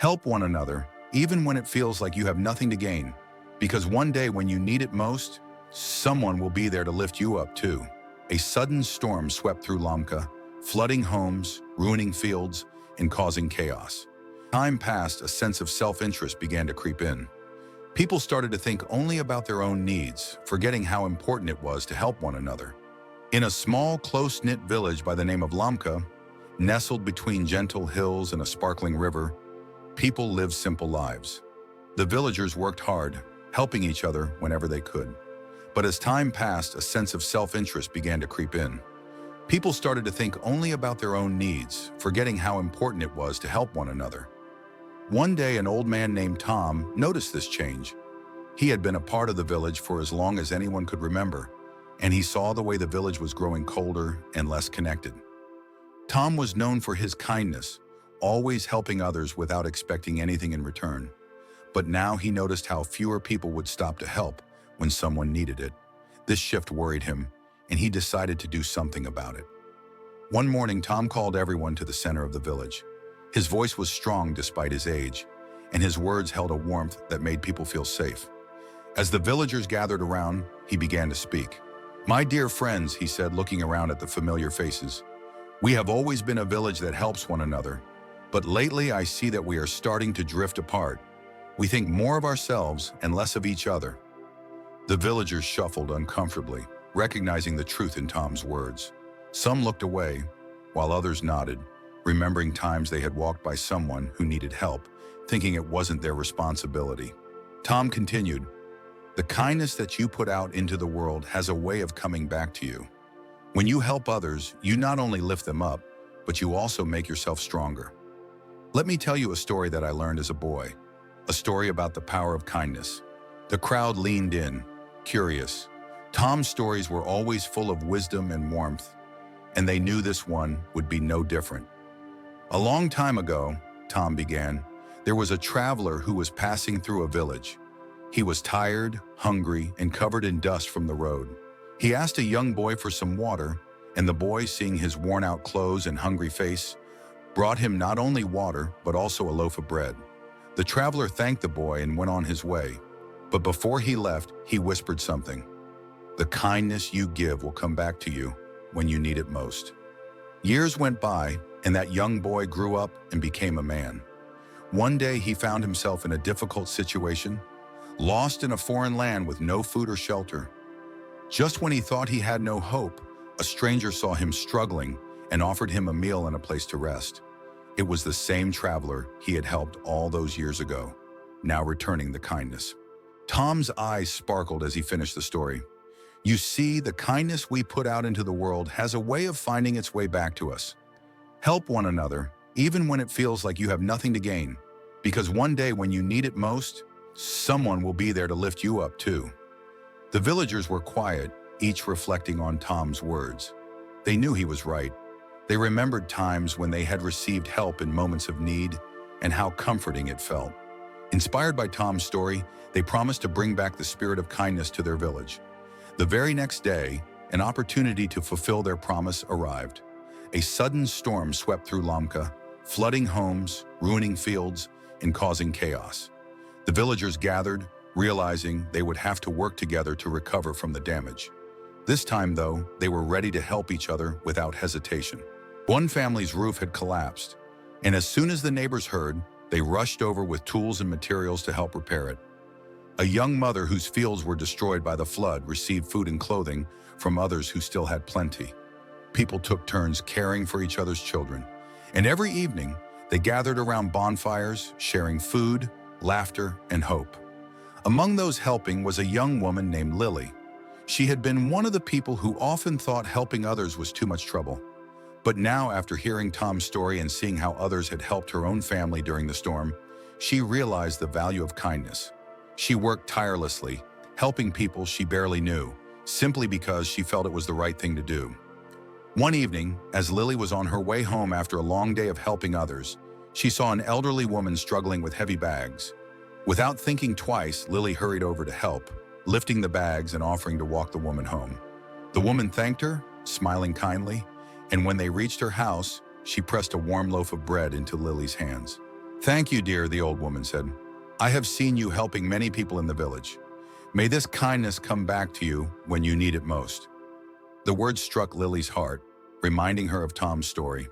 Help one another, even when it feels like you have nothing to gain, because one day when you need it most, someone will be there to lift you up too. A sudden storm swept through Lamka, flooding homes, ruining fields, and causing chaos. Time passed, a sense of self-interest began to creep in. People started to think only about their own needs, forgetting how important it was to help one another. In a small, close-knit village by the name of Lamka, nestled between gentle hills and a sparkling river, people lived simple lives. The villagers worked hard, helping each other whenever they could. But as time passed, a sense of self-interest began to creep in. People started to think only about their own needs, forgetting how important it was to help one another. One day, an old man named Tom noticed this change. He had been a part of the village for as long as anyone could remember, and he saw the way the village was growing colder and less connected. Tom was known for his kindness, always helping others without expecting anything in return. But now he noticed how fewer people would stop to help when someone needed it. This shift worried him, and he decided to do something about it. One morning, Tom called everyone to the center of the village. His voice was strong despite his age, and his words held a warmth that made people feel safe. As the villagers gathered around, he began to speak. "My dear friends," he said, looking around at the familiar faces, "we have always been a village that helps one another, but lately I see that we are starting to drift apart. We think more of ourselves and less of each other." The villagers shuffled uncomfortably, recognizing the truth in Tom's words. Some looked away, while others nodded, remembering times they had walked by someone who needed help, thinking it wasn't their responsibility. Tom continued, "The kindness that you put out into the world has a way of coming back to you. When you help others, you not only lift them up, but you also make yourself stronger. Let me tell you a story that I learned as a boy, a story about the power of kindness." The crowd leaned in, curious. Tom's stories were always full of wisdom and warmth, and they knew this one would be no different. "A long time ago," Tom began, "there was a traveler who was passing through a village. He was tired, hungry, and covered in dust from the road. He asked a young boy for some water, and the boy, seeing his worn-out clothes and hungry face, brought him not only water, but also a loaf of bread. The traveler thanked the boy and went on his way. But before he left, he whispered something. "The kindness you give will come back to you when you need it most." Years went by, and that young boy grew up and became a man. One day he found himself in a difficult situation, lost in a foreign land with no food or shelter. Just when he thought he had no hope, a stranger saw him struggling and offered him a meal and a place to rest. It was the same traveler he had helped all those years ago, now returning the kindness. Tom's eyes sparkled as he finished the story. "You see, the kindness we put out into the world has a way of finding its way back to us. Help one another, even when it feels like you have nothing to gain, because one day when you need it most, someone will be there to lift you up too." The villagers were quiet, each reflecting on Tom's words. They knew he was right. They remembered times when they had received help in moments of need and how comforting it felt. Inspired by Tom's story, they promised to bring back the spirit of kindness to their village. The very next day, an opportunity to fulfill their promise arrived. A sudden storm swept through Lamka, flooding homes, ruining fields, and causing chaos. The villagers gathered, realizing they would have to work together to recover from the damage. This time, though, they were ready to help each other without hesitation. One family's roof had collapsed, and as soon as the neighbors heard, they rushed over with tools and materials to help repair it. A young mother whose fields were destroyed by the flood received food and clothing from others who still had plenty. People took turns caring for each other's children, and every evening they gathered around bonfires, sharing food, laughter, and hope. Among those helping was a young woman named Lily. She had been one of the people who often thought helping others was too much trouble. But now, after hearing Tom's story and seeing how others had helped her own family during the storm, she realized the value of kindness. She worked tirelessly, helping people she barely knew, simply because she felt it was the right thing to do. One evening, as Lily was on her way home after a long day of helping others, she saw an elderly woman struggling with heavy bags. Without thinking twice, Lily hurried over to help, lifting the bags and offering to walk the woman home. The woman thanked her, smiling kindly, and when they reached her house, she pressed a warm loaf of bread into Lily's hands. "Thank you, dear," the old woman said. "I have seen you helping many people in the village. May this kindness come back to you when you need it most." The words struck Lily's heart, reminding her of Tom's story.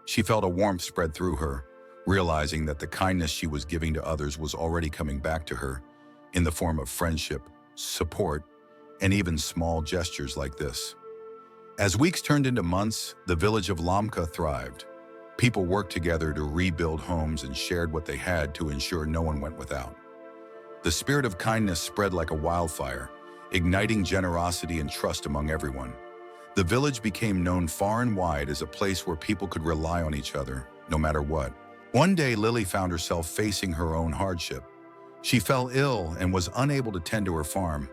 She felt a warmth spread through her, realizing that the kindness she was giving to others was already coming back to her in the form of friendship, support, and even small gestures like this. As weeks turned into months, the village of Lamka thrived. People worked together to rebuild homes and shared what they had to ensure no one went without. The spirit of kindness spread like a wildfire, igniting generosity and trust among everyone. The village became known far and wide as a place where people could rely on each other, no matter what. One day, Lily found herself facing her own hardship. She fell ill and was unable to tend to her farm.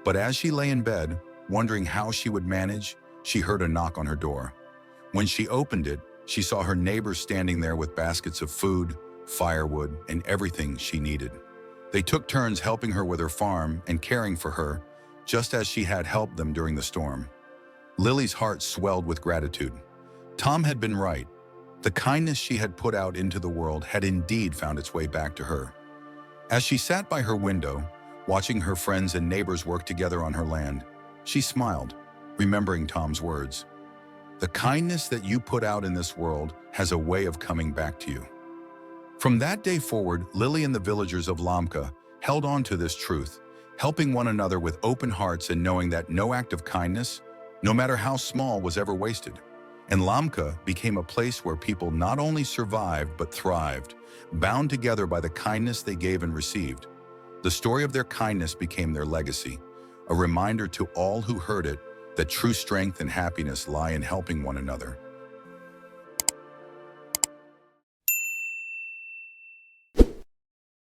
But as she lay in bed, wondering how she would manage, she heard a knock on her door. When she opened it, she saw her neighbors standing there with baskets of food, firewood, and everything she needed. They took turns helping her with her farm and caring for her, just as she had helped them during the storm. Lily's heart swelled with gratitude. Tom had been right. The kindness she had put out into the world had indeed found its way back to her. As she sat by her window, watching her friends and neighbors work together on her land, she smiled, remembering Tom's words. "The kindness that you put out in this world has a way of coming back to you." From that day forward, Lily and the villagers of Lamka held on to this truth, helping one another with open hearts and knowing that no act of kindness, no matter how small, was ever wasted. And Lamka became a place where people not only survived but thrived, bound together by the kindness they gave and received. The story of their kindness became their legacy, a reminder to all who heard it that true strength and happiness lie in helping one another.